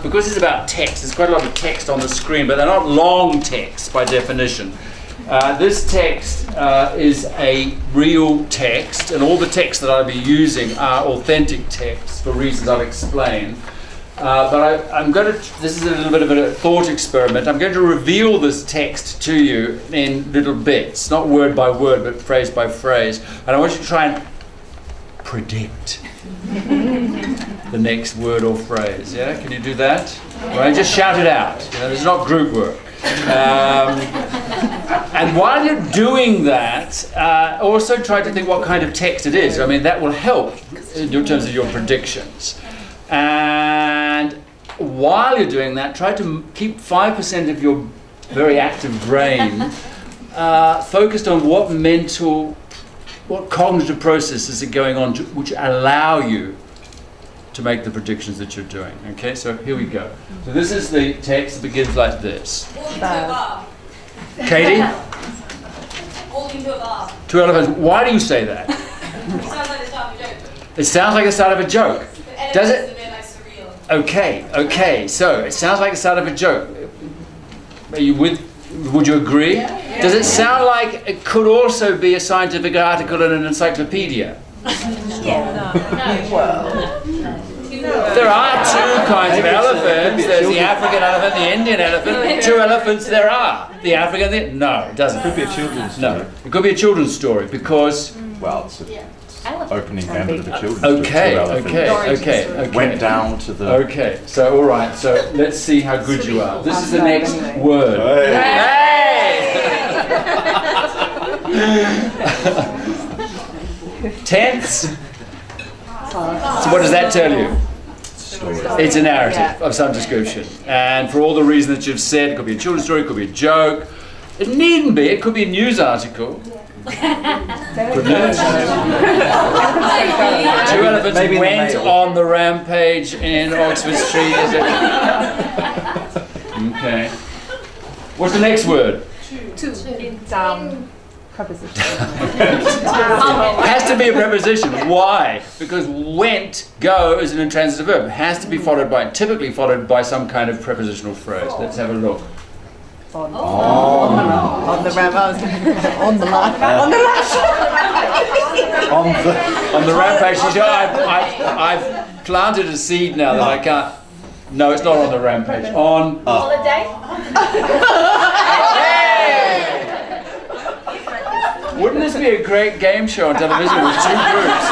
Because it's about text, there's quite a lot of text on the screen, but they're not long texts by definition. This text is a real text, and all the texts that I'll be using are authentic texts for reasons I've explained. But I'm going to, this is a little bit of a thought experiment. I'm going to reveal this text to you in little bits, not word by word, but phrase by phrase. And I want you to try and predict the next word or phrase. Yeah, can you do that? Right, just shout it out. You know, it's not group work. And while you're doing that, also try to think what kind of text it is. I mean, that will help in terms of your predictions. And while you're doing that, try to keep 5% of your very active brain focused on what cognitive processes are going on which allow you to make the predictions that you're doing. Okay, so here we go. So this is the text that begins like this. Katie? Two elephants. Why do you say that? It sounds like the start of a joke. It sounds like the start of a joke. Does it? Okay. So it sounds like the start of a joke. Are you with? Would you agree? Yeah. Does it sound like it could also be a scientific article in an encyclopedia? Yeah. No. There are two kinds of elephants. There's the African elephant, the Indian elephant. Two elephants there are. The African, no, it doesn't. It could be a children's story. No, it could be a children's story because... Well, it's an opening gambit of a children's story. Okay. Went down to the... Okay, so all right, so let's see how good you are. This is the next word. Hey! Tense. So what does that tell you? It's a narrative of some description. And for all the reasons that you've said, it could be a children's story, it could be a joke. It needn't be, it could be a news article. Couldn't it? Two elephants went on the rampage in Oxford Street. Is it? Okay. What's the next word? Two. Preposition. Has to be a preposition. Why? Because went, go is an intransitive verb. It has to be typically followed by some kind of prepositional phrase. Let's have a look. On the rampage. On the rampage. She said, I've planted a seed now that I can't. No, it's not on the rampage. On holiday. Wouldn't this be a great game show on television with two groups?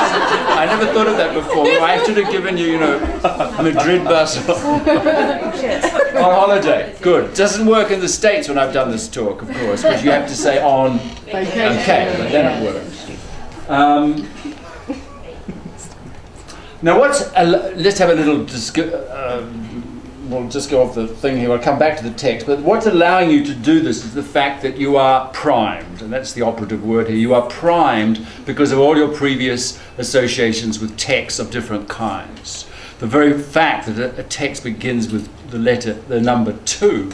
I never thought of that before. I should have given you, Madrid bus on holiday. Good. Doesn't work in the States when I've done this talk, of course, because you have to say on. Okay, but then it works. Now, let's have a little we'll just go off the thing here. I'll come back to the text. But what's allowing you to do this is the fact that you are primed. And that's the operative word here. You are primed because of all your previous associations with texts of different kinds. The very fact that a text begins with the number 2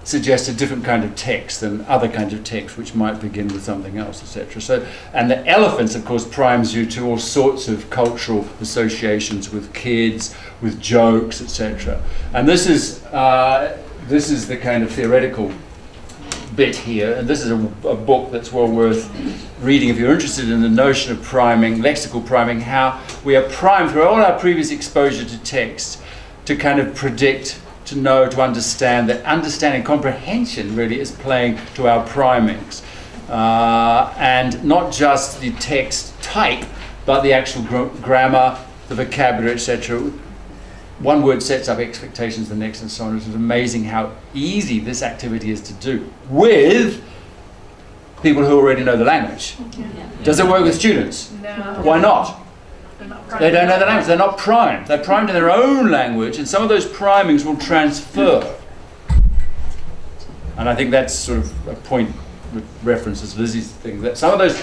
suggests a different kind of text than other kinds of text which might begin with something else, etc. So, and the elephants, of course, primes you to all sorts of cultural associations with kids, with jokes, etc. And this is the kind of theoretical bit here, and this is a book that's well worth reading if you're interested in the notion of priming, lexical priming, how we are primed through all our previous exposure to text to kind of predict, to know, to understand. That understanding, comprehension really is playing to our primings. And not just the text type, but the actual grammar, the vocabulary, etc. One word sets up expectations, the next, and so on. It's amazing how easy this activity is to do with people who already know the language. Does it work with students? No. Why not? They don't know the language. They're not primed. They're primed in their own language, and some of those primings will transfer. And I think that's sort of a point with references to Lizzie's thing, that some of those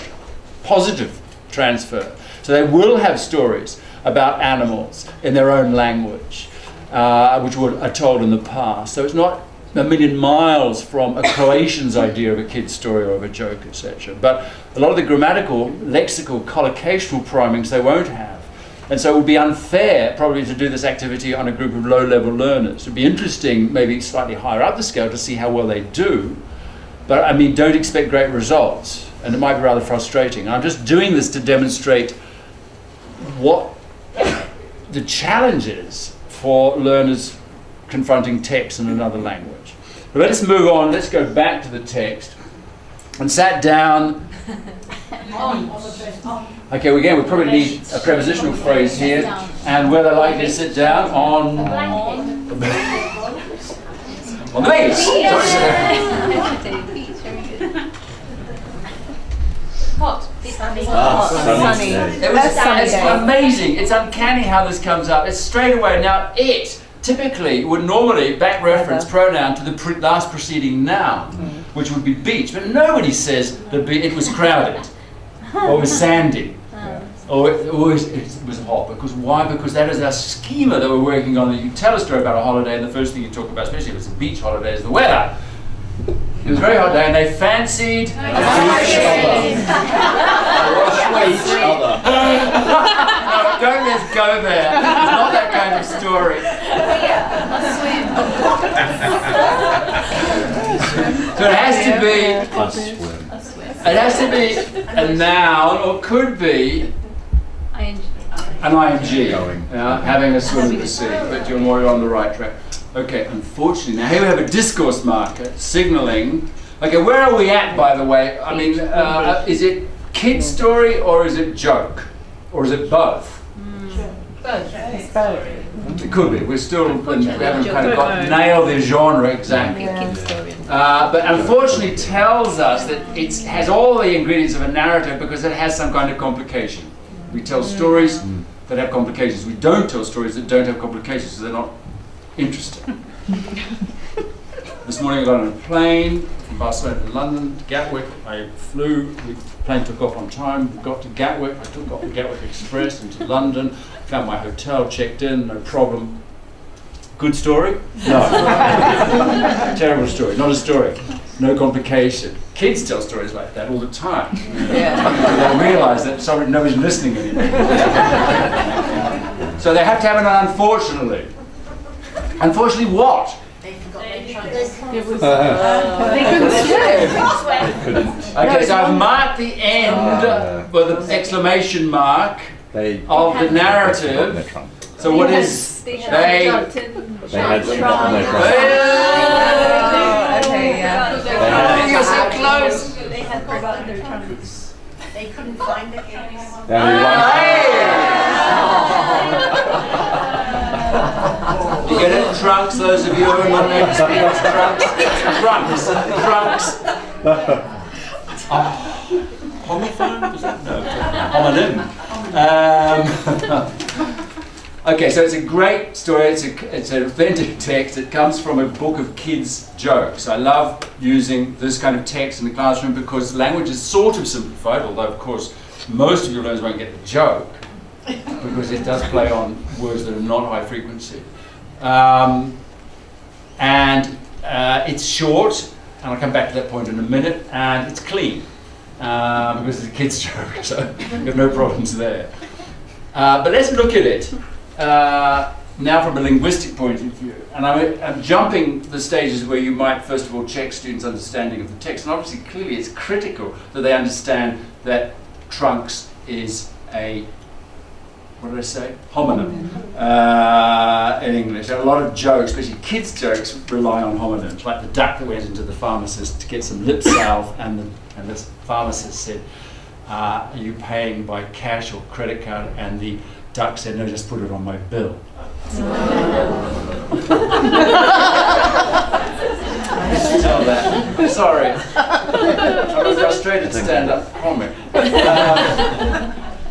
positive transfer. So they will have stories about animals in their own language, which are told in the past. So it's not a million miles from a Croatian's idea of a kid's story or of a joke, etc. But a lot of the grammatical, lexical, collocational primings they won't have. And so it would be unfair probably to do this activity on a group of low-level learners. It would be interesting, maybe slightly higher up the scale, to see how well they do. But I mean, don't expect great results. And it might be rather frustrating. I'm just doing this to demonstrate what the challenge is for learners confronting text in another language. But let's move on. Let's go back to the text. And sat down. Okay, well, again, we probably need a prepositional phrase here. And where they're likely to sit down on the beach. Hot. Sunny. It's amazing. It's uncanny how this comes up. It's straight away. Now, it typically would normally back reference pronoun to the last preceding noun, which would be beach. But nobody says it was crowded, or it was sandy, or it was hot. Because why? Because that is our schema that we're working on. You tell a story about a holiday, and the first thing you talk about, especially if it's a beach holiday, is the weather. It was a very hot day, and they fancied each other. No, don't let's go there. It's not that kind of story. So it has to be a noun, or could be an ing, having a swim at the sea. But you're more on the right track. Okay, unfortunately, now here we have a discourse marker signaling. Okay, where are we at, by the way? I mean, is it kid story or is it joke? Or is it both? Both. It's both. It could be. We haven't kind of nailed the genre exactly. But unfortunately tells us that it has all the ingredients of a narrative because it has some kind of complication. We tell stories that have complications. We don't tell stories that don't have complications, so they're not interesting. This morning I got on a plane from Barcelona to London to Gatwick. I flew, the plane took off on time, got to Gatwick, I got the Gatwick Express into London, found my hotel, checked in, no problem. Good story? No. Terrible story, not a story. No complication. Kids tell stories like that all the time. They realise that nobody's listening anymore. So they have to have an unfortunately. Unfortunately, what? They forgot their Okay, so I've marked the end with an exclamation mark of the narrative. So what is they had You're so close. They had forgotten their trunks. They couldn't find it. You get it? Trunks, those of you who are not native speakers, trunks. Homophone? Was that? No. Homonym. Okay, so it's a great story. It's an authentic text. It comes from a book of kids' jokes. I love using this kind of text in the classroom because language is sort of simplified, although of course most of your learners won't get the joke because it does play on words that are not high frequency. It's short, and I'll come back to that point in a minute, and it's clean because it's a kid's joke, so you have no problems there. But let's look at it now from a linguistic point of view. And I'm jumping the stages where you might first of all check students' understanding of the text. And obviously, clearly, it's critical that they understand that trunks is a, what did I say? Homonym in English. And a lot of jokes, especially kids' jokes, rely on homonyms, like the duck that went into the pharmacist to get some lip salve, and the pharmacist said, are you paying by cash or credit card? And the duck said, no, just put it on my bill. Tell that. Sorry. I'm a frustrated stand-up comic.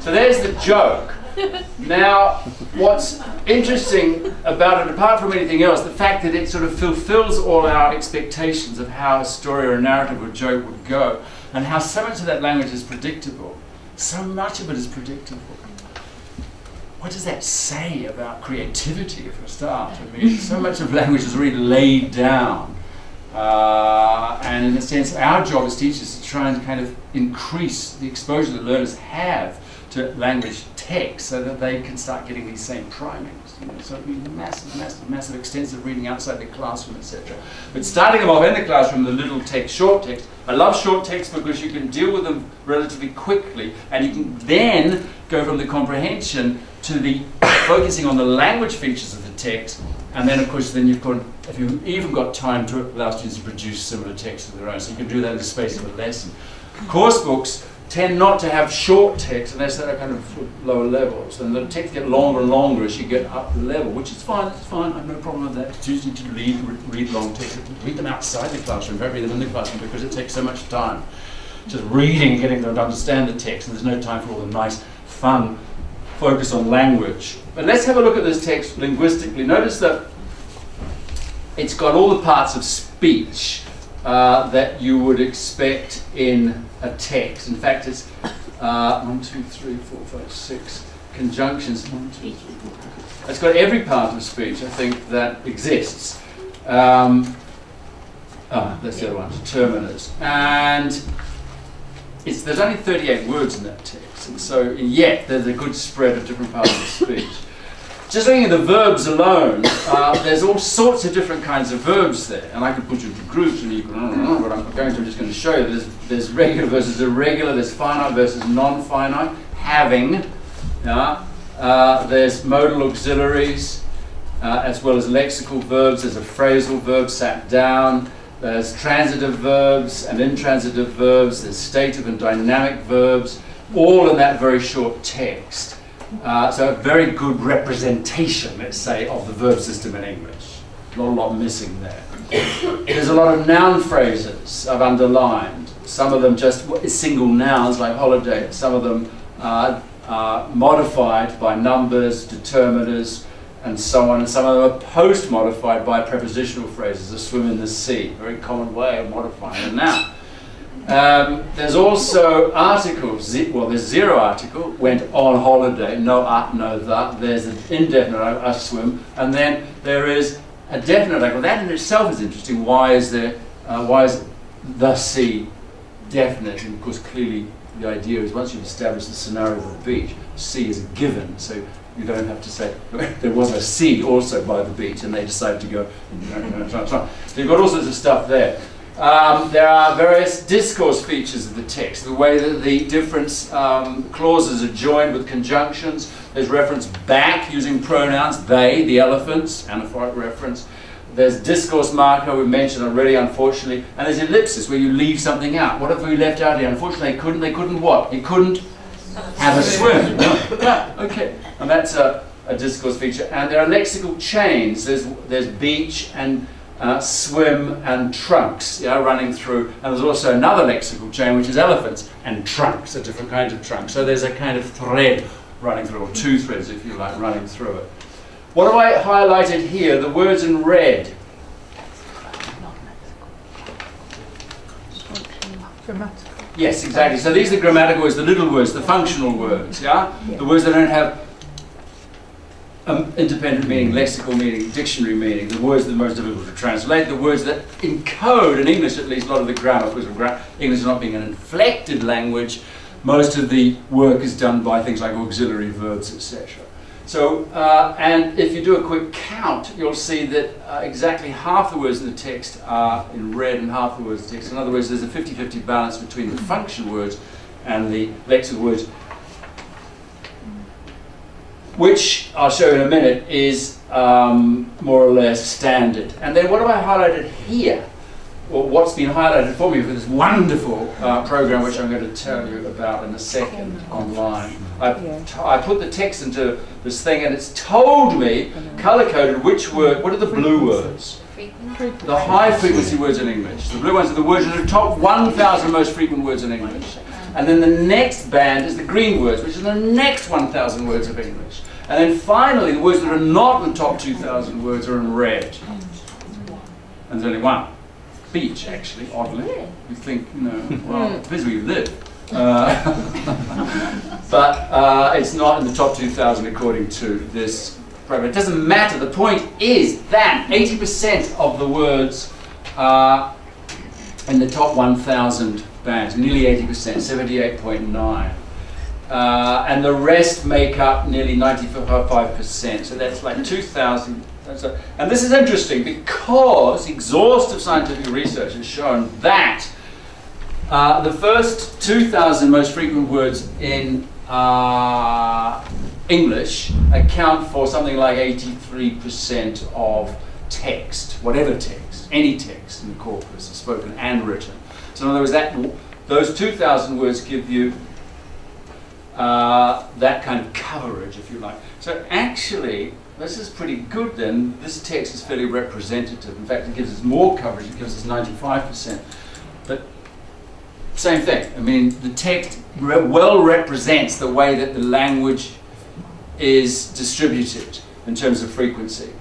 So there's the joke. Now, what's interesting about it, apart from anything else, the fact that it sort of fulfills all our expectations of how a story or a narrative or a joke would go, and how so much of that language is predictable. So much of it is predictable. What does that say about creativity, for a start? I mean, so much of language is really laid down. And in a sense, our job as teachers is to try and kind of increase the exposure that learners have to language text so that they can start getting these same primings. You know, so it'd be massive, extensive reading outside the classroom, etc. But starting them off in the classroom, the little text, short text. I love short text because you can deal with them relatively quickly, and you can then go from the comprehension to the focusing on the language features of the text, and then of course then you've even got time to allow students to produce similar text of their own. So you can do that in the space of a lesson. Course books tend not to have short text unless they're kind of lower levels, and the text get longer and longer as you get up the level, which is fine. It's fine. I have no problem with that. Students need to read long text. Read them outside the classroom. Don't read them in the classroom because it takes so much time. Just reading, getting them to understand the text, and there's no time for all the nice, fun focus on language. But let's have a look at this text linguistically. Notice that it's got all the parts of speech that you would expect in a text. In fact, it's 1, 2, 3, 4, 5, 6 conjunctions. 1, 2, 3, 4, 5. It's got every part of speech, I think, that exists. That's the other one, determiners. And there's only 38 words in that text, and so yet there's a good spread of different parts of speech. Just looking at the verbs alone, there's all sorts of different kinds of verbs there, and I could put you into groups, and you can, but I'm just going to show you. There's regular versus irregular, there's finite versus non-finite, having, there's modal auxiliaries, as well as lexical verbs. There's a phrasal verb, sat down. There's transitive verbs and intransitive verbs. There's stative and dynamic verbs, all in that very short text. So a very good representation, let's say, of the verb system in English. Not a lot missing there. There's a lot of noun phrases I've underlined. Some of them just single nouns like holiday. Some of them are modified by numbers, determiners, and so on. And some of them are post-modified by prepositional phrases. A swim in the sea, a very common way of modifying a noun. There's also articles. There's zero article, went on holiday, no no that. There's an indefinite, a swim, and then there is a definite article. That in itself is interesting. Why is the sea definite? And of course, clearly the idea is once you've established the scenario of the beach, sea is a given. So you don't have to say there was a sea also by the beach, and they decided to go. So you've got all sorts of stuff there. There are various discourse features of the text, the way that the different clauses are joined with conjunctions. There's reference back using pronouns, they, the elephants, anaphoric reference. There's discourse marker, we mentioned already, unfortunately. And there's ellipsis, where you leave something out. What have we left out here? Unfortunately, they couldn't what? They couldn't have a swim. No. Okay. And that's a discourse feature. And there are lexical chains. There's beach and swim and trunks, running through. And there's also another lexical chain, which is elephants and trunks, a different kind of trunk. So there's a kind of thread running through, or two threads, if you like, running through it. What have I highlighted here? The words in red. Grammatical. Yes, exactly. So these are the grammatical words, the little words, the functional words, yeah? The words that don't have independent meaning, lexical meaning, dictionary meaning, the words that are most difficult to translate, the words that encode, in English at least, a lot of the grammar, because English is not being an inflected language, most of the work is done by things like auxiliary verbs, etc. So, and if you do a quick count, you'll see that exactly half the words in the text are in red and half the words in the text. In other words, there's a 50-50 balance between the function words and the lexical words, which I'll show you in a minute is more or less standard. And then what have I highlighted here? Well, what's been highlighted for me for this wonderful program, which I'm going to tell you about in a second online. I put the text into this thing, and it's told me, color-coded, which word, what are the blue words? The high-frequency words in English. The blue ones are the words that are the top 1,000 most frequent words in English. And then the next band is the green words, which are the next 1,000 words of English. And then finally, the words that are not in the top 2,000 words are in red. And there's only one. Beach, actually, oddly. You think, well, it depends where you live. But it's not in the top 2,000 according to this program. It doesn't matter. The point is that 80% of the words are in the top 1,000 bands, nearly 80%, 78.9. and the rest make up nearly 95%. So that's like 2,000. And this is interesting because exhaustive scientific research has shown that the first 2,000 most frequent words in English account for something like 83% of text, whatever text, any text in the corpus, spoken and written. So in other words, those 2,000 words give you that kind of coverage, if you like. So actually, this is pretty good then. This text is fairly representative. In fact, it gives us more coverage. It gives us 95%. But same thing. I mean, the text well represents the way that the language is distributed in terms of frequency.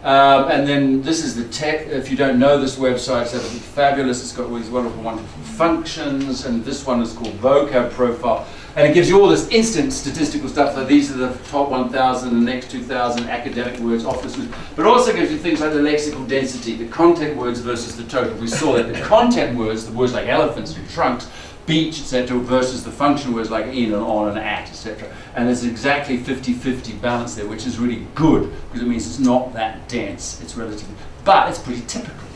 And then this is the text. If you don't know this website, it's absolutely fabulous. It's got all these wonderful functions, and this one is called Vocab Profile. And it gives you all this instant statistical stuff, like these are the top 1,000, the next 2,000 academic words, office words, but also gives you things like the lexical density, the content words versus the total. We saw that the content words, the words like elephants and trunks, beach, etc., versus the function words like in and on and at, etc. And there's exactly 50-50 balance there, which is really good, because it means it's not that dense, it's relatively, but it's pretty typical.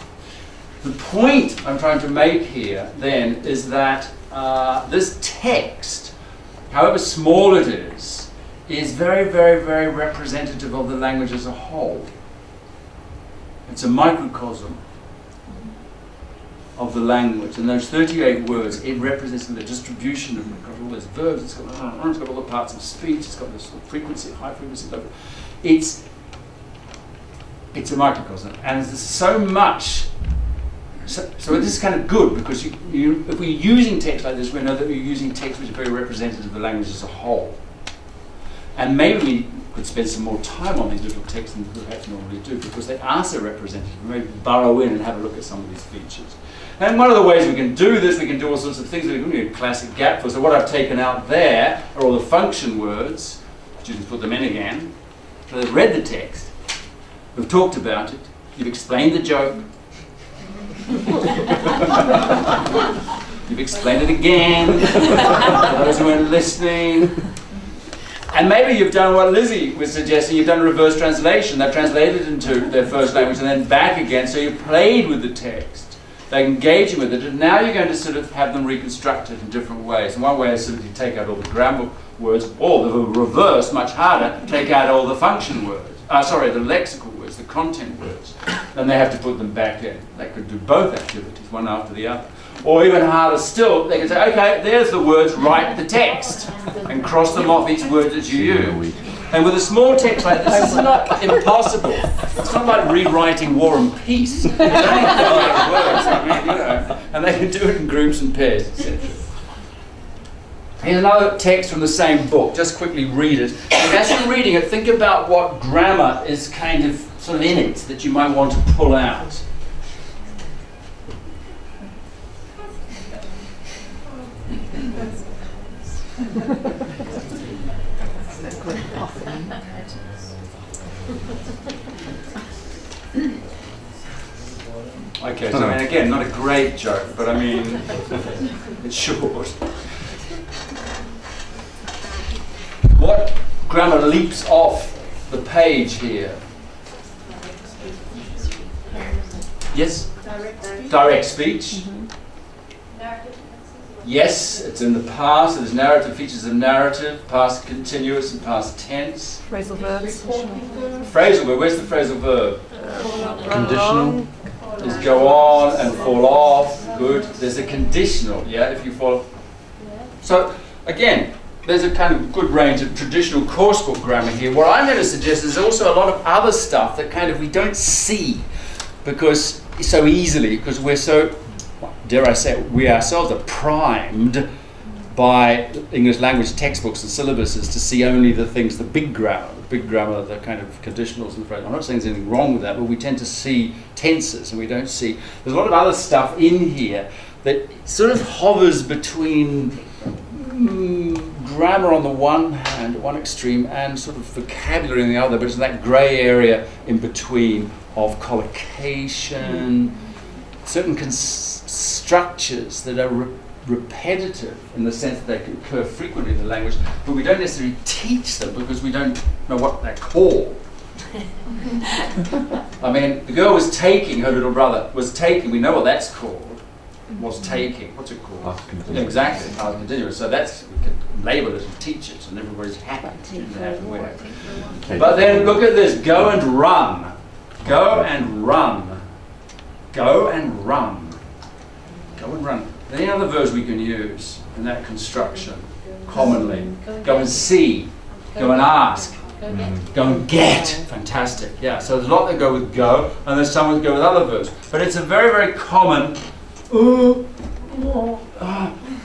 The point I'm trying to make here, then, is that this text, however small it is very, very, very representative of the language as a whole. It's a microcosm of the language. And those 38 words, it represents the distribution of all those verbs, it's got all the parts of speech, it's got this frequency, high frequency, low. It's a microcosm. And there's so much. So this is kind of good, because if we're using text like this, we know that we're using text which is very representative of the language as a whole. And maybe we could spend some more time on these little texts than we perhaps normally do, because they are so representative. Maybe burrow in and have a look at some of these features. And one of the ways we can do this, we can do all sorts of things. We can do a classic gap fill. So what I've taken out there are all the function words. Students put them in again. So they've read the text. We've talked about it. You've explained the joke. You've explained it again for those who weren't listening. And maybe you've done what Lizzie was suggesting, you've done reverse translation. They've translated into their first language and then back again, so you played with the text. They're engaging with it, and now you're going to sort of have them reconstructed in different ways. And one way is simply take out all the grammar words, or the reverse, much harder, take out all the function words. The lexical words, the content words. Then they have to put them back in. They could do both activities, one after the other. Or even harder still, they can say, okay, there's the words, write the text, and cross them off each word that you use. And with a small text like this, it's not impossible. It's not like rewriting War and Peace. It's only 38 words, and they can do it in groups and pairs, etc. Here's another text from the same book. Just quickly read it. And as you're reading it, think about what grammar is kind of sort of in it that you might want to pull out. Okay, so I mean, again, not a great joke, but I mean, it's short. What grammar leaps off the page here? Yes? Direct speech. Yes, it's in the past. There's narrative features of narrative, past continuous and past tense. Phrasal verbs. Phrasal verb. Where's the phrasal verb? Conditional. Is go on and fall off. Good. There's a conditional. Yeah, if you fall. So again, there's a kind of good range of traditional coursebook grammar here. What I'm going to suggest is also a lot of other stuff that kind of we don't see because so easily, because we're so, dare I say, we ourselves are primed by English language textbooks and syllabuses to see only the things, the big grammar, the kind of conditionals and phrases. I'm not saying there's anything wrong with that, but we tend to see tenses and we don't see, there's a lot of other stuff in here that sort of hovers between grammar on the one hand, one extreme, and sort of vocabulary on the other, but it's that grey area in between of collocation, certain structures that are repetitive in the sense that they occur frequently in the language, but we don't necessarily teach them because we don't know what they're called. I mean, the girl was taking, her little brother was taking, we know what that's called, was taking, what's it called? Past continuous. Exactly, past continuous, so that's, we can label it and teach it and everybody's happy. Okay. But then look at this, go and run, go and run, go and run, go and run. Any other verbs we can use in that construction commonly? Go and see, go and ask, go and get. Fantastic. Yeah, so there's a lot that go with go, and there's some that go with other verbs. But it's a very, very common,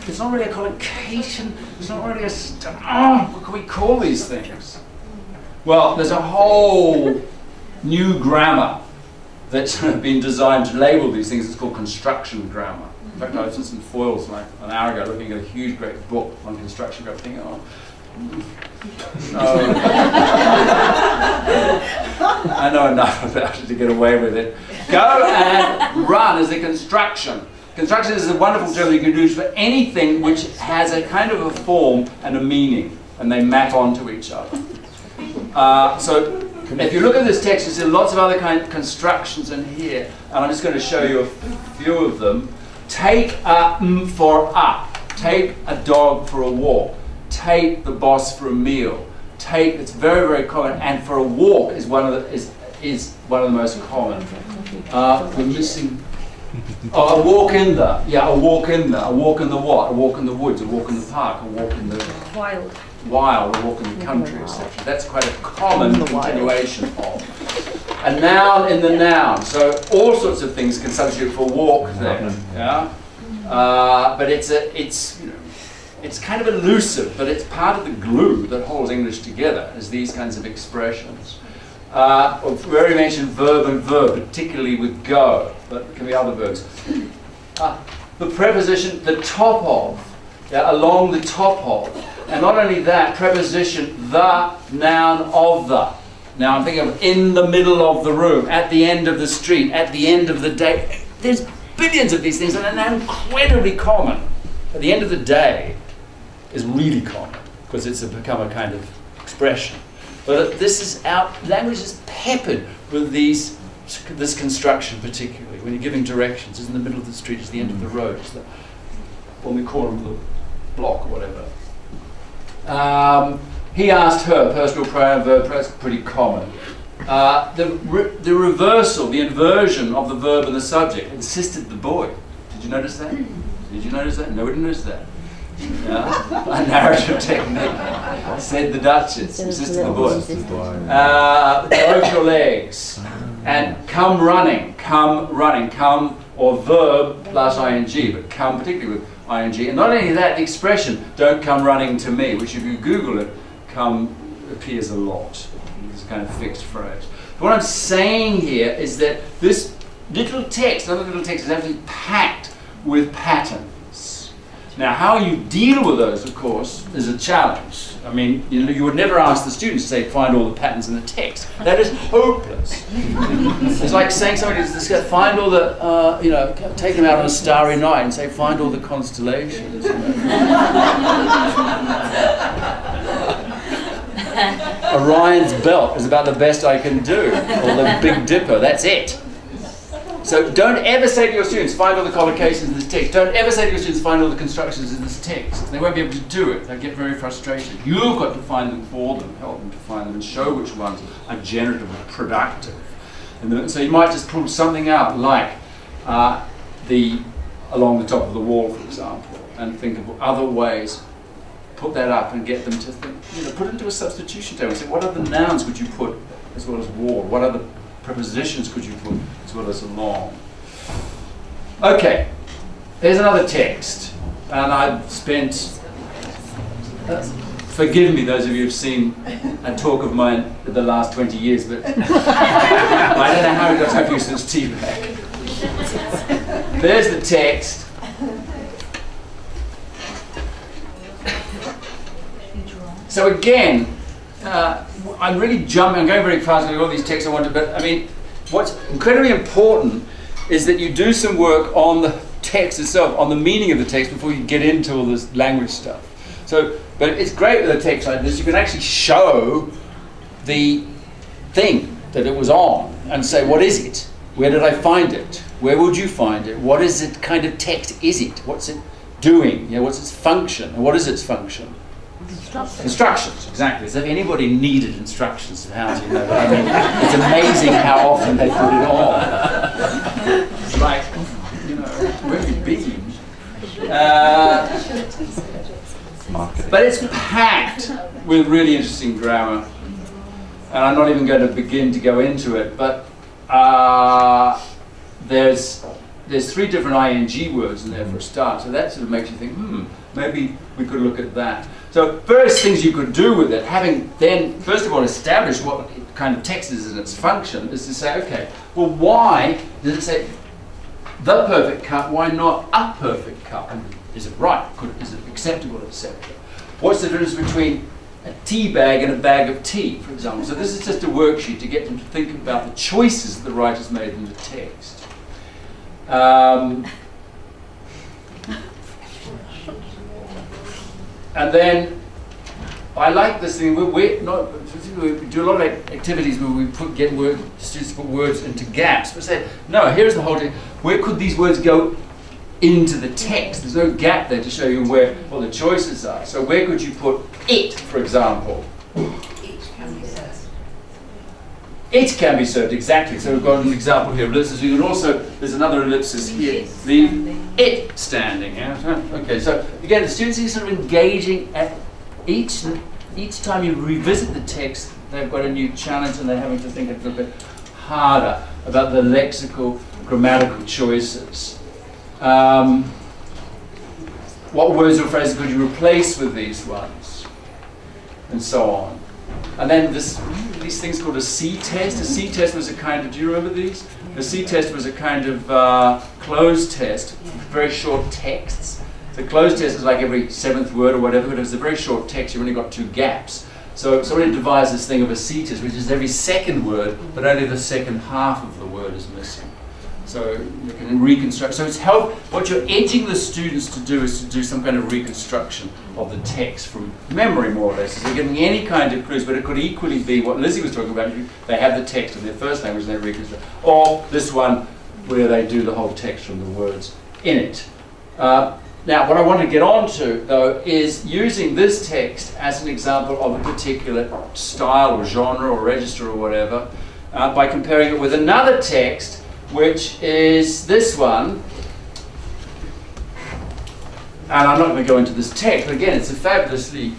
it's not really a collocation, it's not really a, what can we call these things? Well, there's a whole new grammar that's been designed to label these things. It's called construction grammar. In fact, I was just in Foyles like an hour ago looking at a huge, great book on construction grammar, thinking, I know enough about it to get away with it. Go and run is a construction. Construction is a wonderful term you can use for anything which has a kind of a form and a meaning, and they map onto each other. So if you look at this text, you see lots of other kind of constructions in here, and I'm just going to show you a few of them. Take a for up. Take a dog for a walk. Take the boss for a meal. Take, it's very, very common, and for a walk is one of the one of the most common. We're missing. Oh, a walk in the. Yeah, a walk in the. A walk in the what? A walk in the woods. A walk in the park. A walk in the wild. A walk in the country, etc. That's quite a common continuation of. A noun in the noun. So all sorts of things can substitute for walk there. Yeah. But it's kind of elusive, but it's part of the glue that holds English together, is these kinds of expressions. We already mentioned verb and verb, particularly with go, but it can be other verbs. The preposition the top of, along the top of, and not only that, preposition the, noun of the. Now I'm thinking of in the middle of the room, at the end of the street, at the end of the day. There's billions of these things, and they're incredibly common. At the end of the day is really common because it's become a kind of expression. But our language is peppered with this construction, particularly when you're giving directions. It's in the middle of the street, it's the end of the road, it's on the corner of the block or whatever. He asked her, personal pronoun verb, that's pretty common. The reversal, the inversion of the verb and the subject, insisted the boy. Did you notice that? Did you notice that? Nobody noticed that. Yeah? A narrative technique. Said the Duchess, insisted the boy. Broke your legs. And come running, come or verb plus ing, but come particularly with ing. And not only that, the expression, don't come running to me, which if you Google it, come appears a lot. It's a kind of fixed phrase. But what I'm saying here is that this little text, another little text, is actually packed with patterns. Now, how you deal with those, of course, is a challenge. I mean, you would never ask the students to say, find all the patterns in the text. That is hopeless. It's like saying somebody to find all the, take them out on a starry night and say, find all the constellations. Orion's belt is about the best I can do, or the Big Dipper, that's it. So don't ever say to your students, find all the collocations in this text. Don't ever say to your students, find all the constructions in this text. They won't be able to do it. They'll get very frustrated. You've got to find them for them, help them to find them, and show which ones are generative and productive. And so you might just pull something out like along the top of the wall, for example, and think of other ways. Put that up and get them to think, put it into a substitution table and say, what other nouns could you put as well as wall? What other prepositions could you put as well as along? Okay, here's another text. And I've spent, forgive me those of you who've seen a talk of mine in the last 20 years, but I don't know how it got so used to its tea bag. There's the text. So again, I'm really jumping, I'm going very fast with all these texts I wanted, but I mean, what's incredibly important is that you do some work on text itself, on the meaning of the text before you get into all this language stuff. So, but it's great with a text like this, you can actually show the thing that it was on and say, what is it? Where did I find it? Where would you find it? What is it kind of text is it? What's it doing? You know, what's its function? And what is its function? Instructions, exactly. So if anybody needed instructions of how to, you know, I mean, it's amazing how often they put it on. It's like, you know, where have you been? But it's packed with really interesting grammar. And I'm not even going to begin to go into it, but there's 3 different ing words in there for a start, so that sort of makes you think, maybe we could look at that. So first things you could do with it, having then first of all established what kind of text is and its function, is to say, okay, well, why does it say the perfect cup, why not a perfect cup? And is it right? Is it acceptable, etc.? What's the difference between a tea bag and a bag of tea, for example? So this is just a worksheet to get them to think about the choices that the writers made in the text. And then I like this thing. We do a lot of activities where we students put words into gaps. But say, no, here's the whole thing. Where could these words go into the text? There's no gap there to show you where all the choices are. So where could you put it, for example? Each can be served. It can be served, exactly. So we've got an example here of ellipsis. You can also, there's another ellipsis here. Leave it standing. Yeah? Okay, so again, the students are sort of engaging at each time you revisit the text, they've got a new challenge and they're having to think a little bit harder about the lexical, grammatical choices. What words or phrases could you replace with these ones? And so on. And then these things called a C-test. A C-test was a kind of, do you remember these? The C-test was a kind of closed test, very short texts. The closed test is like every 7th word or whatever, but it was a very short text, you've only got 2 gaps. So somebody devised this thing of a C-test, which is every 2nd word, but only the second half of the word is missing. So you can reconstruct. So it's what you're edging the students to do is to do some kind of reconstruction of the text from memory, more or less. So they're getting any kind of clues, but it could equally be what Lizzie was talking about. They have the text in their first language and they reconstruct. Or this one where they do the whole text from the words in it. Now, what I want to get on to, though, is using this text as an example of a particular style or genre or register or whatever, by comparing it with another text, which is this one. And I'm not going to go into this text, but again, it's a fabulously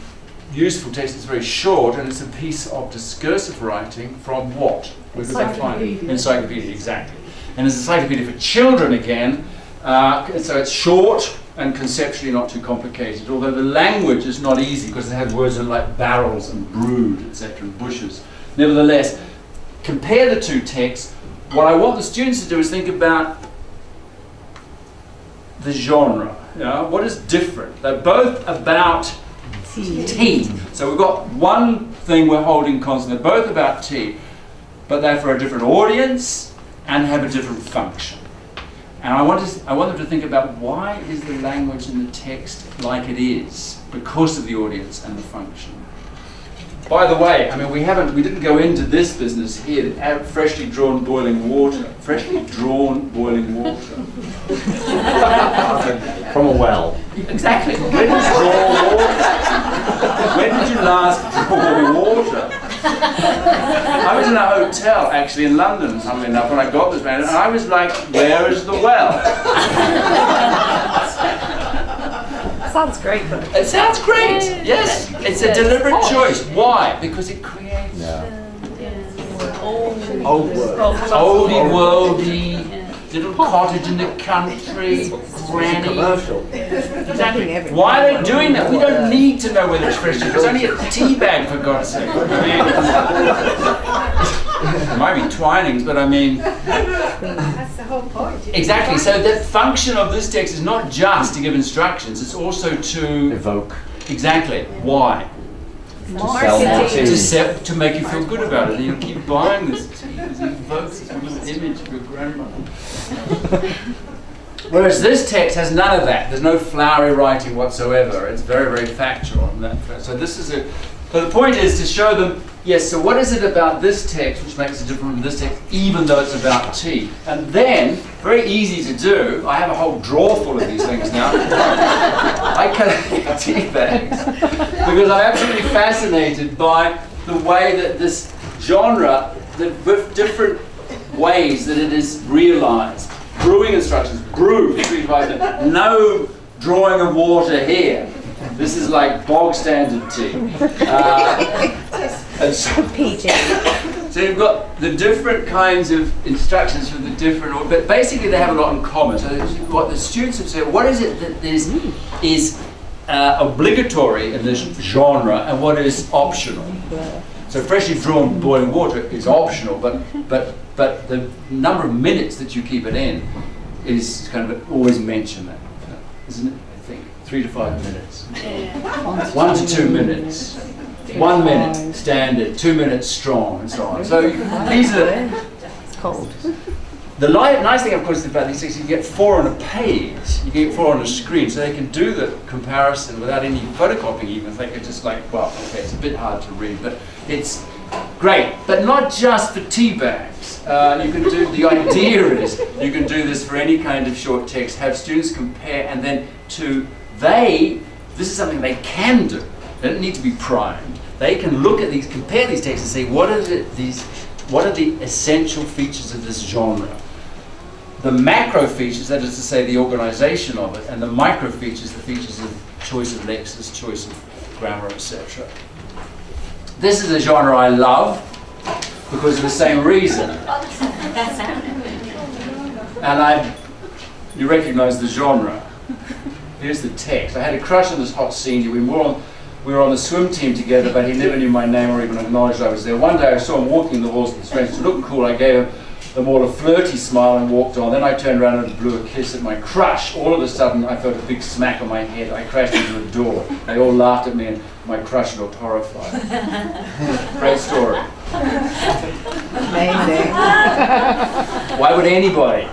useful text. It's very short, and it's a piece of discursive writing from what? Where could they find it? Encyclopedia, exactly. And it's an encyclopedia for children again, so it's short and conceptually not too complicated, although the language is not easy because it has words like barrels and brood, etc., and bushes. Nevertheless, compare the 2 texts. What I want the students to do is think about the genre. You know, what is different? They're both about tea. So we've got one thing we're holding constant. They're both about tea, but they're for a different audience and have a different function. And I want them to think about why is the language in the text like it is, because of the audience and the function. By the way, I mean we didn't go into this business here. Freshly drawn boiling water. Freshly drawn boiling water. From a well. Exactly. When did you draw water? When did you last draw water? I was in a hotel actually in London, funnily enough, when I got this man, and I was like, where is the well? Sounds great. It sounds great, yes. It's a deliberate choice. Why? Because it creates oldie worldy, little cottage in the country, granny. Commercial. Exactly. Why are they doing that? We don't need to know whether it's fresh. It's only a tea bag, for God's sake. I mean, it might be Twinings, but I mean... That's the whole point. Exactly. So the function of this text is not just to give instructions, it's also to... Evoke. Exactly. Why? To make you feel good about it. And you'll keep buying this tea because it evokes this little image of your grandmother. Whereas this text has none of that. There's no flowery writing whatsoever. It's very, very factual. So this is a. So the point is to show them, yes, so what is it about this text which makes it different from this text, even though it's about tea? And then, very easy to do, I have a whole drawer full of these things now. I collect tea bags because I'm absolutely fascinated by the way that this genre, the different ways that it is realized. Brewing instructions, brew, no drawing of water here. This is like bog standard tea. And so you've got the different kinds of instructions for the different, but basically they have a lot in common. So what the students have said, what is it that is obligatory in this genre and what is optional? So freshly drawn boiling water is optional, but the number of minutes that you keep it in is kind of always mentioned that, isn't it? I think 3 to 5 minutes, 1 to 2 minutes, 1 minute standard, 2 minutes strong, and so on. So these are. It's cold. The nice thing, of course, about these things, you get 4 on a page, you get 4 on a screen, so they can do the comparison without any photocopying even. They could just like, well, okay, it's a bit hard to read, but it's great. But not just for tea bags. You can do, the idea is, you can do this for any kind of short text, have students compare, and then this is something they can do. They don't need to be primed. They can look at these, compare these texts and say, what are the essential features of this genre? The macro features, that is to say the organization of it, and the micro features, the features of choice of lexis, choice of grammar, etc. This is a genre I love because of the same reason. And you recognize the genre. Here's the text. I had a crush on this hot senior. We were on the swim team together, but he never knew my name or even acknowledged I was there. One day I saw him walking the halls of the strangers, looking cool. I gave them all a flirty smile and walked on. Then I turned around and blew a kiss at my crush. All of a sudden I felt a big smack on my head. I crashed into a door. They all laughed at me and my crush looked horrified. Great story. Amazing. Why would anybody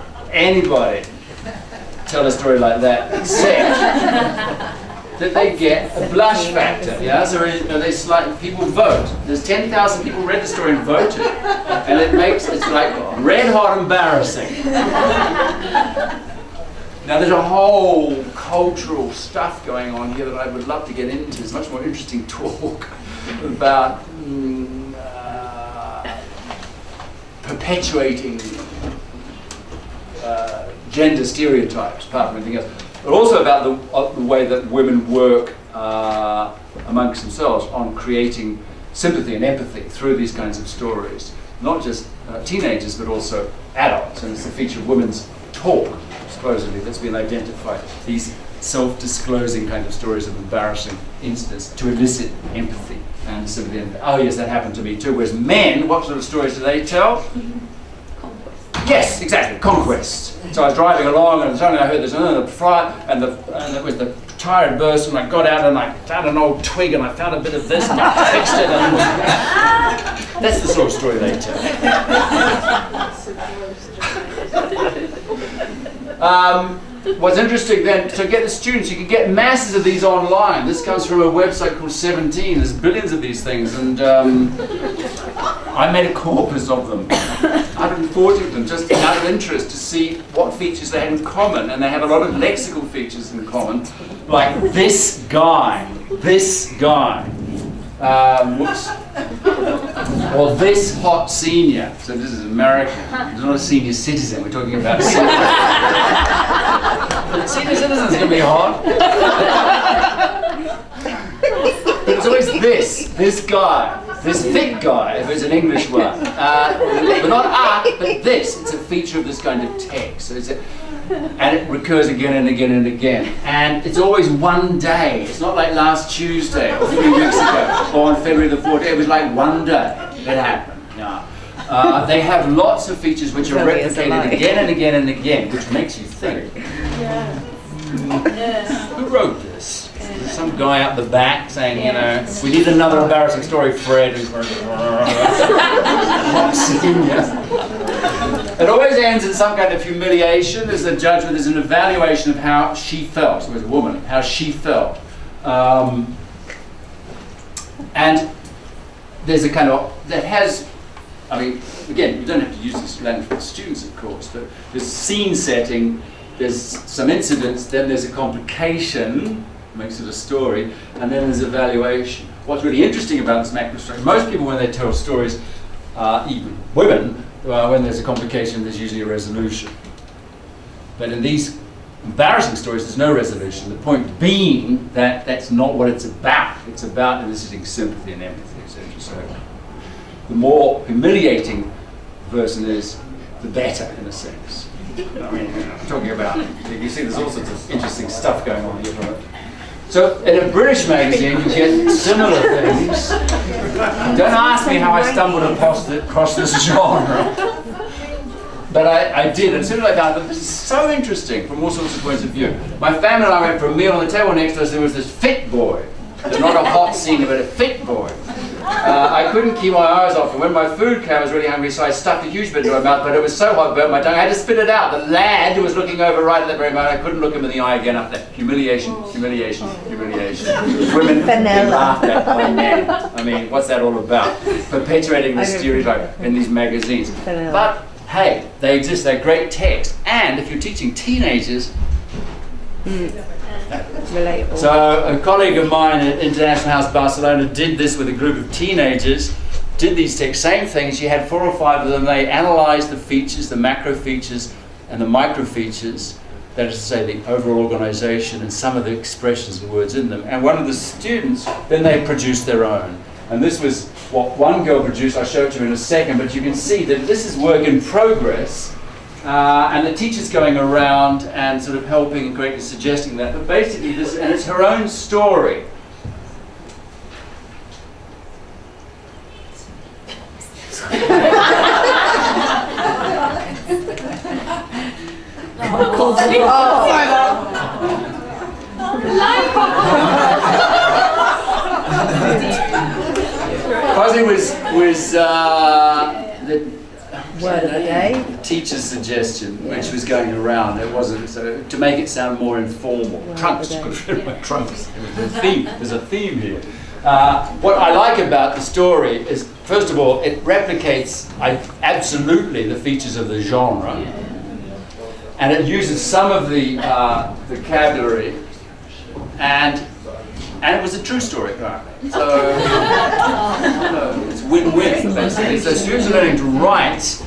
tell a story like that except that they get a blush factor, yeah? So people vote. There's 10,000 people read the story and voted, and it's like red hot embarrassing. Now there's a whole cultural stuff going on here that I would love to get into. It's much more interesting talk about perpetuating gender stereotypes, apart from anything else. But also about the way that women work amongst themselves on creating sympathy and empathy through these kinds of stories. Not just teenagers, but also adults. And it's the feature of women's talk, supposedly, that's been identified. These self-disclosing kind of stories of embarrassing incidents to elicit empathy and sympathy. And, oh yes, that happened to me too. Whereas men, what sort of stories do they tell? Yes, exactly, conquest. So I was driving along and suddenly I heard this and it was the tire had burst and I got out and I found an old twig and I found a bit of this and I fixed it. And that's the sort of story they tell. What's interesting then, to get the students, you can get masses of these online. This comes from a website called 17. There's billions of these things, and I made a corpus of them, 140 of them, just out of interest to see what features they had in common. And they have a lot of lexical features in common, like this guy, whoops, or this hot senior. So this is American. It's not a senior citizen. We're talking about senior citizen's going to be hot. But it's always this guy, this thick guy, if it's an English one. But not but this. It's a feature of this kind of text. So and it recurs again and again and again. And it's always one day. It's not like last Tuesday or 3 weeks ago or on February the 14th. It was like one day it happened. No. They have lots of features which are replicated again and again and again, which makes you think. Yeah. Who wrote this? There's some guy out the back saying, you know, we need another embarrassing story, Fred. Hot senior. It always ends in some kind of humiliation. There's a judgment, there's an evaluation of how she felt. So as a woman, how she felt. And there's a kind of, that has, I mean, again, you don't have to use this language with students, of course, but there's scene setting, there's some incidents, then there's a complication, makes it a story, and then there's evaluation. What's really interesting about this macro structure, most people when they tell stories, even women, when there's a complication, there's usually a resolution. But in these embarrassing stories, there's no resolution. The point being that that's not what it's about. It's about eliciting sympathy and empathy, etc. So the more humiliating the person is, the better, in a sense. I mean, I'm talking about, you see there's all sorts of interesting stuff going on here. Right? So in a British magazine, you get similar things. Don't ask me how I stumbled across this genre. But I did, and as soon as I found it, this is so interesting from all sorts of points of view. My family and I went for a meal on the table next to us, there was this fit boy. Not a hot scene, but a fit boy. I couldn't keep my eyes off him. When my food came, I was really hungry, so I stuffed a huge bit into my mouth, but it was so hot, it burnt my tongue, I had to spit it out. The lad who was looking over right at that very moment, I couldn't look him in the eye again after that. Humiliation, humiliation, humiliation. Women being laughed at by men. I mean, what's that all about? Perpetuating this stereotype in these magazines. But hey, they exist, they're great text. And if you're teaching teenagers, Relatable. so a colleague of mine at International House Barcelona did this with a group of teenagers, did these texts, same thing, she had 4 or 5 of them, they analysed the features, the macro features and the micro features, that is to say the overall organisation and some of the expressions and words in them, and one of the students, then they produced their own. And this was what one girl produced, I'll show it to you in a second, but you can see that this is work in progress. And the teacher's going around and sort of helping and greatly suggesting that. But basically this, and it's her own story. Quasi was the Word of the day. Teacher's suggestion, which was going around. It wasn't, so to make it sound more informal. Trunks, trunks. There's a theme here. What I like about the story is, first of all, it replicates absolutely the features of the genre, and it uses some of the vocabulary, and it was a true story, apparently. So it's win-win, basically. So students are learning to write.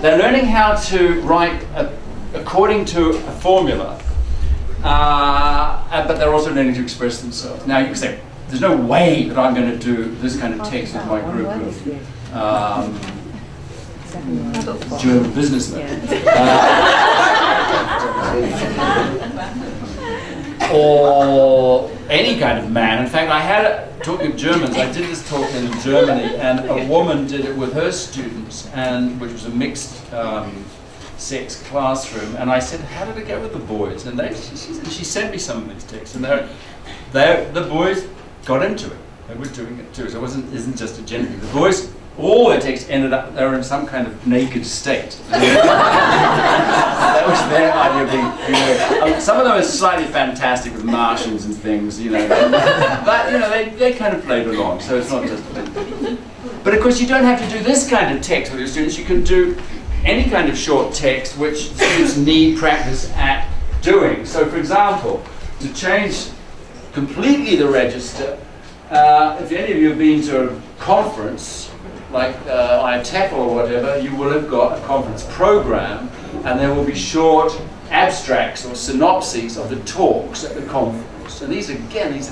They're learning how to write according to a formula, but they're also learning to express themselves. Now you can say, there's no way that I'm going to do this kind of text with my group of German businessmen. Or any kind of man. In fact, I had, talking of Germans, I did this talk in Germany, and a woman did it with her students, and which was a mixed sex classroom, and I said, how did it go with the boys? And she sent me some of these texts, and the boys got into it. They were doing it too, so it isn't just a gender thing. The boys, all their texts ended up, they were in some kind of naked state. That was their idea of being, some of them are slightly fantastic with Martians and things, but they kind of played along, so it's not just. But of course, you don't have to do this kind of text with your students. You can do any kind of short text which students need practice at doing. So, for example, to change completely the register, if any of you have been to a conference, like ITEF or whatever, you will have got a conference program, and there will be short abstracts or synopses of the talks at the conference. And these are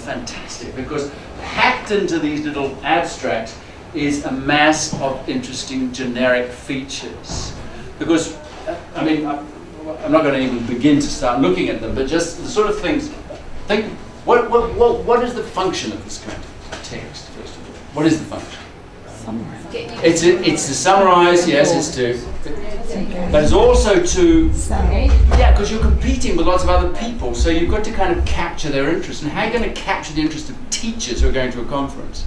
fantastic, because packed into these little abstracts is a mass of interesting generic features. Because, I mean, I'm not going to even begin to start looking at them, but just the sort of things, think, what is the function of this kind of text, first of all? What is the function? It's to summarize, yes, it's to, but it's also to, because you're competing with lots of other people, so you've got to kind of capture their interest. And how are you going to capture the interest of teachers who are going to a conference?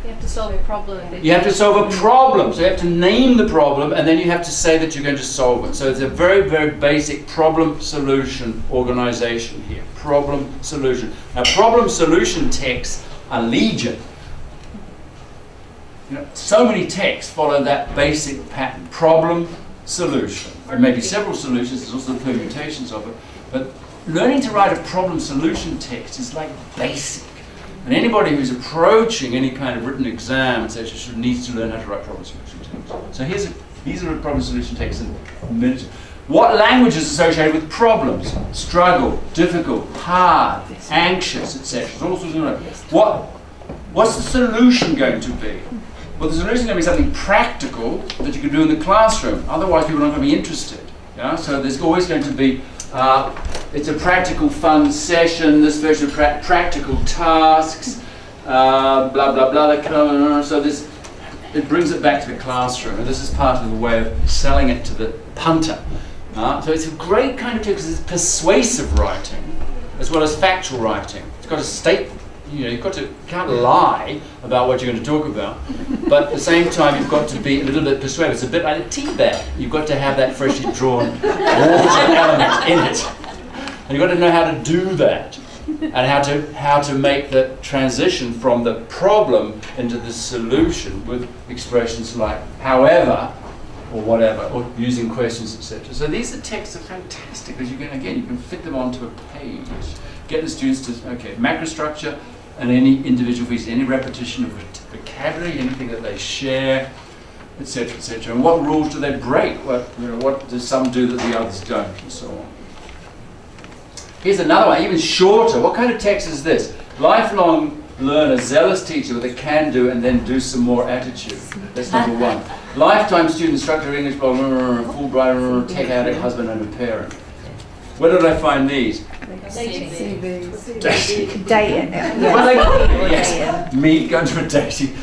You have to solve a problem. You have to solve a problem. So you have to name the problem, and then you have to say that you're going to solve it. So it's a very, very basic problem-solution organization here. Problem-solution. Now, problem-solution texts are legion. You know, so many texts follow that basic pattern. Problem-solution. There may be several solutions. There's also permutations of it. But learning to write a problem-solution text is like basic. And anybody who's approaching any kind of written exam, etc., needs to learn how to write problem-solution texts. So these are problem-solution texts in a minute. What language is associated with problems? Struggle, difficult, hard, anxious, etc. All sorts of what's the solution going to be? Well, the solution is going to be something practical that you can do in the classroom. Otherwise, people are not going to be interested. Yeah? So there's always going to be it's a practical, fun session. This version of practical tasks, blah blah blah. So it brings it back to the classroom, and this is part of the way of selling it to the punter. So it's a great kind of text. It's persuasive writing as well as factual writing. It's got a state. You can't lie about what you're going to talk about, but at the same time you've got to be a little bit persuasive. It's a bit like a tea bag. You've got to have that freshly drawn water element in it, and you've got to know how to do that, and how to make the transition from the problem into the solution with expressions like however or whatever, or using questions, etc. So these texts are fantastic because you can fit them onto a page. Get the students to macrostructure. And any individual piece, any repetition of vocabulary, anything that they share, etc., etc. And what rules do they break? What do some do that the others don't, and so on. Here's another one, even shorter. What kind of text is this? Lifelong learner, zealous teacher with a can-do and then do some more attitude. That's number one. Lifetime student, instructor, English blog, Fulbright, tech addict, husband and a parent. Where did I find these? Dating. Yes, me going to a dating.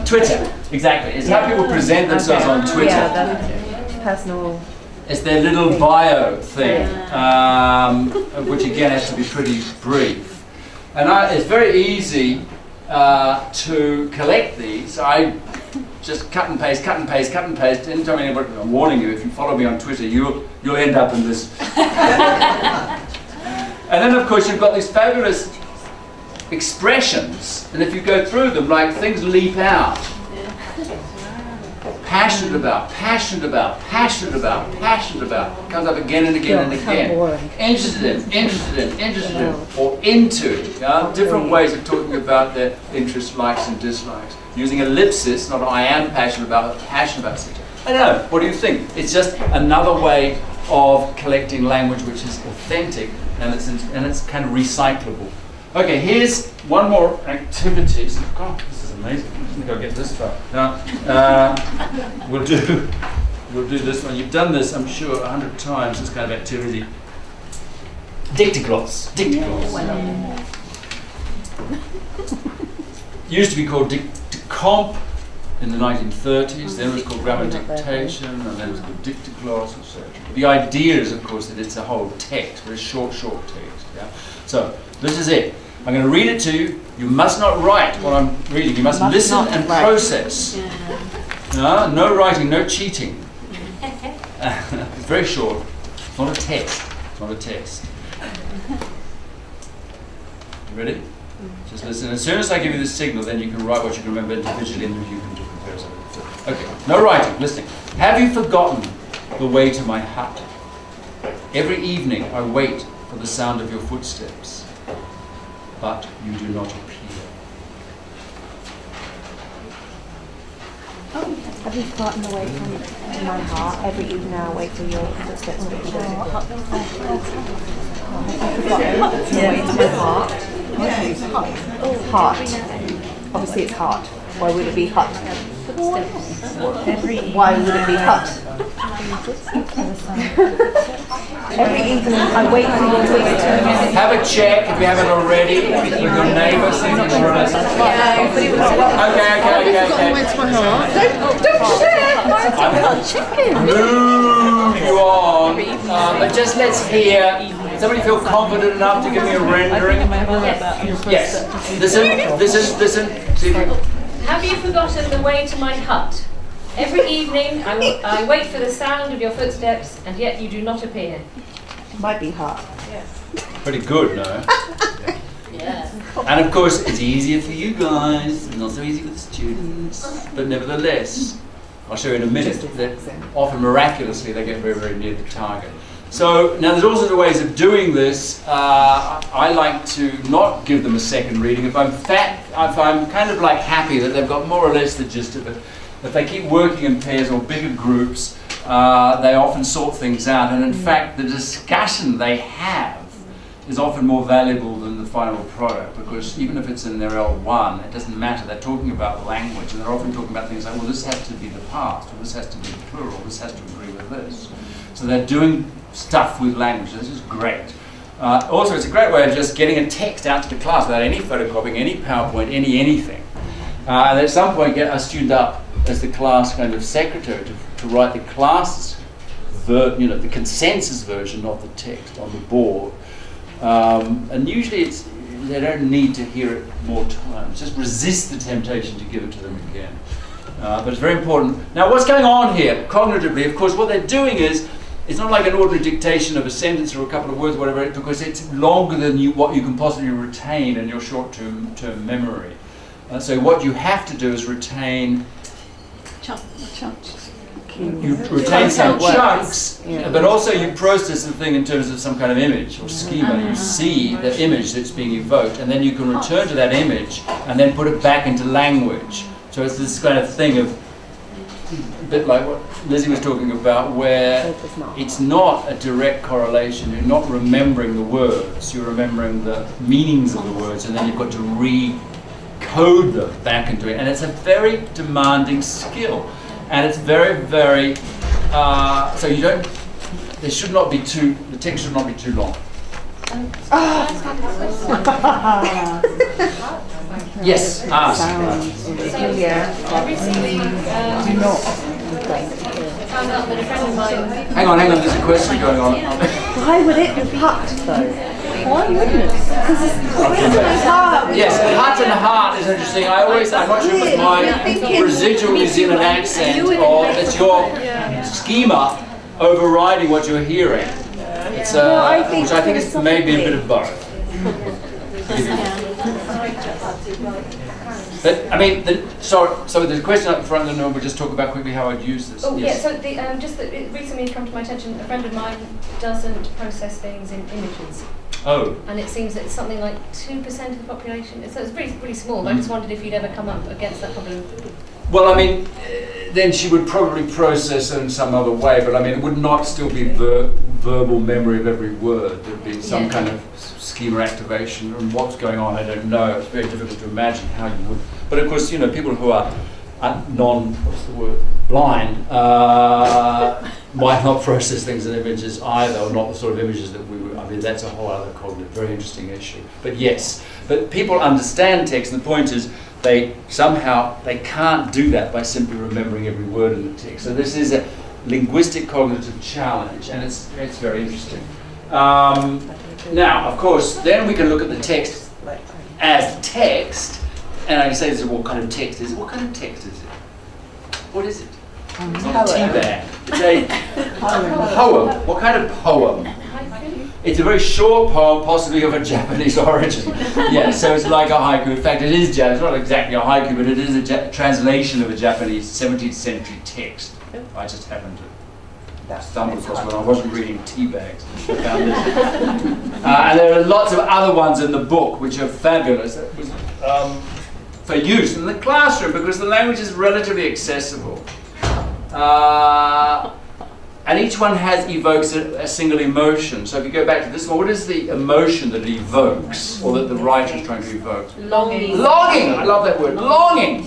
Twitter, exactly. It's how people present themselves on Twitter. Yeah, that's personal. It's their little bio thing, which again has to be pretty brief. And it's very easy to collect these. I just cut and paste. Anytime anybody, I'm warning you, if you follow me on Twitter, you'll end up in this. And then, of course, you've got these fabulous expressions, and if you go through them, like things leap out. Passionate about. Comes up again and again and again. Interested in, or into. Different ways of talking about their interests, likes and dislikes. Using ellipsis, not I am passionate about, but passionate about something. I don't know, what do you think? It's just another way of collecting language which is authentic and it's kind of recyclable. Okay, here's one more activity. God, this is amazing. I didn't think I'd get this far. Now, we'll do this one. You've done this, I'm sure, 100 times, this kind of activity. Dictogloss. Used to be called Dictocomp in the 1930s, then it was called grammar dictation, and then it was called Dictogloss, etc. The idea is, of course, that it's a whole text, very short text. Yeah? So, this is it. I'm going to read it to you. You must not write what I'm reading. You must listen and process. No writing, no cheating. It's very short. It's not a test. You ready? Just listen. As soon as I give you the signal, then you can write what you can remember individually, and you can do comparison. Okay, no writing, listening. Have you forgotten the way to my hut? Every evening I wait for the sound of your footsteps, but you do not appear. Have you forgotten the way from my heart? Every evening I wait for your footsteps. Have you forgotten the way to my heart? Heart. Obviously it's heart. Why would it be hut? Why would it be hut? Every evening I wait for your footsteps. Have a check if you haven't already with your neighbour. See if you can run. Okay. Don't share. Move you on. But just let's hear somebody feel confident enough to give me a rendering? Yes. Listen. See if you- Have you forgotten the way to my hut? Every evening I wait for the sound of your footsteps, and yet you do not appear. Might be hard. Pretty good, no? Yes. And of course, it's easier for you guys, not so easy for the students. But nevertheless, I'll show you in a minute that often miraculously they get very, very near the target. So now there's all sorts of ways of doing this. I like to not give them a second reading. If I'm kind of like happy that they've got more or less the gist of it. If they keep working in pairs or bigger groups, they often sort things out. And in fact, the discussion they have is often more valuable than the final product, because even if it's in their L1, it doesn't matter. They're talking about language, and they're often talking about things like, well, this has to be the past, or this has to be the plural, this has to agree with this. So they're doing stuff with language. This is great. Also, it's a great way of just getting a text out to the class without any photocopying, any PowerPoint, anything. And at some point, get a student up as the class kind of secretary to write the class, the consensus version of the text on the board. And usually they don't need to hear it more times. Just resist the temptation to give it to them again. But it's very important. Now, what's going on here cognitively? Of course, what they're doing is, it's not like an ordinary dictation of a sentence or a couple of words, whatever, because it's longer than what you can possibly retain in your short-term memory. So what you have to do is retain. You retain some chunks, but also you process the thing in terms of some kind of image or schema. You see the image that's being evoked, and then you can return to that image and then put it back into language. So it's this kind of thing of, a bit like what Lizzie was talking about, where it's not a direct correlation. You're not remembering the words, you're remembering the meanings of the words, and then you've got to recode them back into it. And it's a very demanding skill. And it's very, very, so you don't, the text should not be too long. Yes, ask. Every single found out that a friend of mine. Hang on, there's a question going on. Why would it be hut though? Why wouldn't it? Because it's hard. Yes, hut and heart is interesting. I'm not sure if it's my residual New Zealand accent or it's your schema overriding what you're hearing. It's, which I think is maybe a bit of both. But I mean, so the question up front, and then we'll just talk about quickly how I'd use this. Oh yes. yeah, so just that it recently come to my attention, a friend of mine doesn't process things in images. Oh. And it seems that it's something like 2% of the population. So it's pretty small, but I just wondered if you'd ever come up against that problem. Well, I mean, then she would probably process it in some other way, but I mean, it would not still be verbal memory of every word. There'd be some kind of schema activation, and what's going on, I don't know. It's very difficult to imagine how you would. But of course, people who are blind, might not process things in images either, or not the sort of images that we would. I mean, that's a whole other cognitive, very interesting issue. But yes, but people understand text, and the point is, they can't do that by simply remembering every word in the text. So this is a linguistic cognitive challenge, and it's very interesting. Now, of course, then we can look at the text as text, and I can say, this is what kind of text is it? What kind of text is it? What is it? It's not a tea bag. It's a poem. What kind of poem? It's a very short poem, possibly of a Japanese origin. Yeah, so it's like a haiku. In fact, it is Japanese. It's not exactly a haiku, but it is a translation of a Japanese 17th century text. I just happened to stumble across when I wasn't reading tea bags. I found this. And there are lots of other ones in the book which are fabulous. It was, for use in the classroom, because the language is relatively accessible. And each one evokes a single emotion. So if you go back to this one, what is the emotion that it evokes, or that the writer is trying to evoke? Longing. Longing! I love that word. Longing!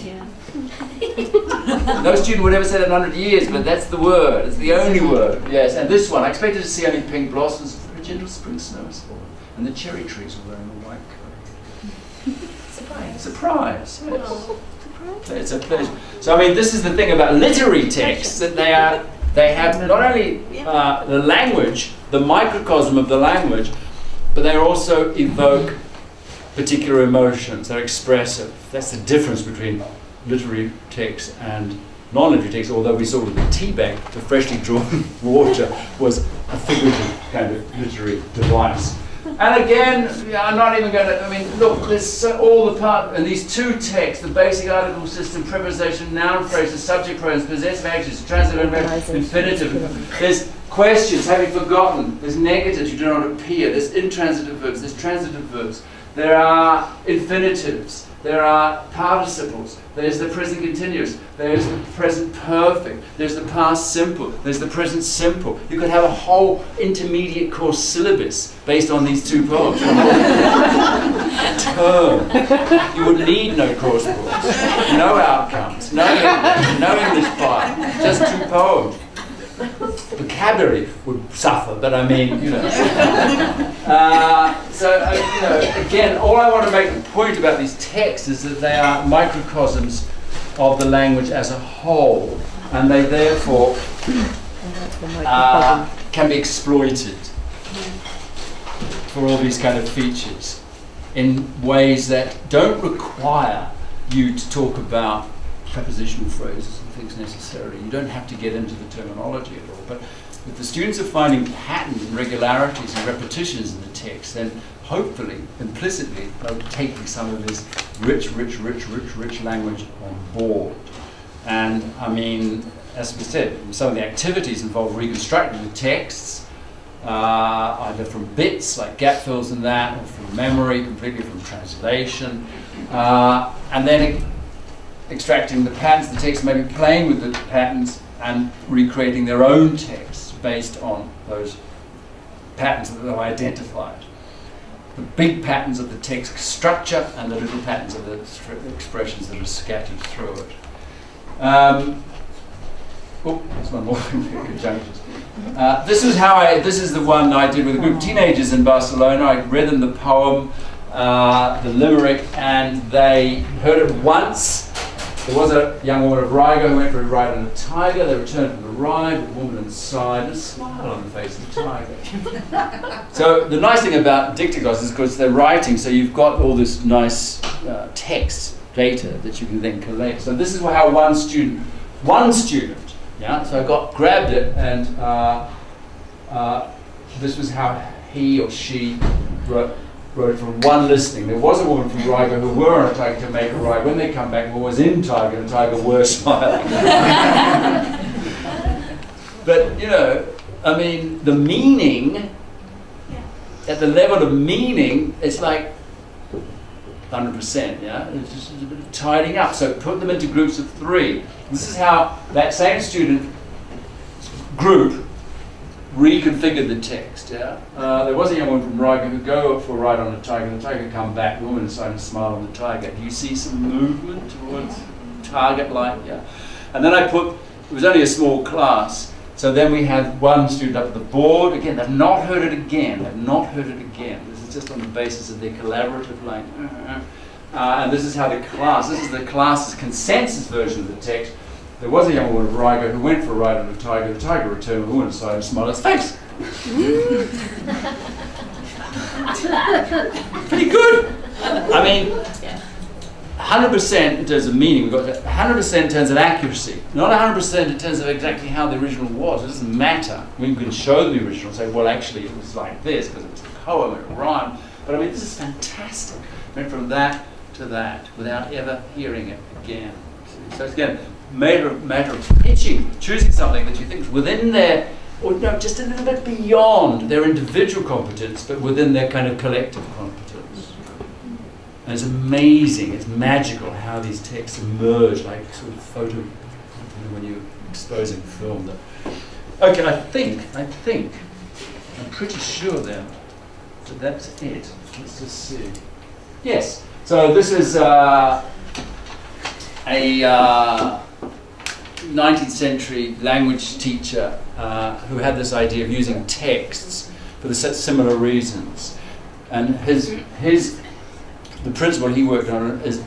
No student would ever say that in 100 years, but that's the word. It's the only word. Yes, and this one, I expected to see only pink blossoms, but a gentle spring snow is falling. And the cherry trees are wearing a white coat. Surprise. Yes. It's a pleasure. So I mean, this is the thing about literary texts, that they have not only the language, the microcosm of the language, but they also evoke particular emotions. They're expressive. That's the difference between literary text and non-literary text, although we saw with the tea bag, the freshly drawn water was a figurative kind of literary device. And again, I'm not even going to, I mean, look, there's all the part, and these two texts, the basic article system, preposition, noun phrases, subject pronouns, possessive adjectives, transitive, infinitive. There's questions, have you forgotten? There's negatives, you do not appear. There's intransitive verbs, there's transitive verbs. There are infinitives. There are participles. There's the present continuous. There's the present perfect. There's the past simple. There's the present simple. You could have a whole intermediate course syllabus based on these two poems. Term. You would need no course books, no outcomes, no English part, just two poems. Vocabulary would suffer, but I mean, you know. You know, again, all I want to make the point about these texts is that they are microcosms of the language as a whole, and they therefore can be exploited for all these kind of features in ways that don't require you to talk about prepositional phrases and things necessarily. You don't have to get into the terminology at all. But if the students are finding patterns and regularities and repetitions in the text, then hopefully, implicitly, they'll be taking some of this rich language on board. And I mean, as we said, some of the activities involve reconstructing the texts, either from bits like gap fills and that, or from memory, completely from translation, and then extracting the patterns, the text, maybe playing with the patterns and recreating their own texts based on those patterns that they've identified. The big patterns of the text structure and the little patterns of the expressions that are scattered through it. There's one more conjunctions. This is the one I did with a group of teenagers in Barcelona. I read them the poem, the limerick, and they heard it once. There was a young woman of Riga who went for a ride on a tiger. They returned from the ride with a woman inside and a smile on the face of the tiger. So the nice thing about Dictogloss is, of course, they're writing, so you've got all this nice text data that you can then collect. So this is how one student, yeah. So I grabbed it, and this was how he or she wrote from one listening. There was a woman from Riga who were on a tiger to make a ride. When they come back, was in tiger, and tiger were smiling. But, you know, I mean, the meaning, at the level of meaning, it's like 100%, yeah? It's just a bit of tidying up. So put them into groups of 3. This is how that same student group reconfigured the text, yeah? There was a young woman from Riga who go for a ride on a tiger, the tiger come back, the woman inside and smile on the tiger. Do you see some movement towards target line? Yeah. And then it was only a small class, so then we had one student up at the board. Again, they've not heard it again. This is just on the basis of their collaborative line. And this is how this is the class's consensus version of the text. There was a young woman of Riga who went for a ride on a tiger. The tiger returned with a woman inside and smiled at his face. Pretty good. I mean, 100% in terms of meaning. We've got 100% in terms of accuracy. Not 100% in terms of exactly how the original was. It doesn't matter. We can show the original and say, well, actually, it was like this because it was a poem, it rhymed. But I mean, this is fantastic. Went from that to that without ever hearing it again. So it's again, matter of pitching, choosing something that you think is within their, or no, just a little bit beyond their individual competence, but within their kind of collective competence. And it's amazing, it's magical how these texts emerge like sort of photo, when you're exposing film. Okay, I think, I'm pretty sure then that that's it. Let's just see. Yes, so this is a 19th century language teacher who had this idea of using texts for the similar reasons. And the principle he worked on is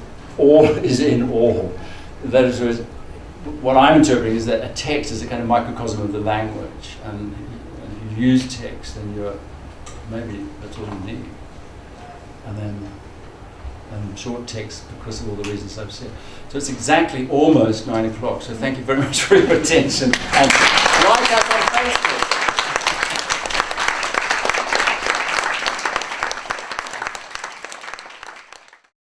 in all. That is, what I'm interpreting is that a text is a kind of microcosm of the language. And if you use text, then you're maybe that's all you need. And then short text because of all the reasons I've said. So it's exactly almost 9 o'clock. So thank you very much for your attention. And like us on Facebook.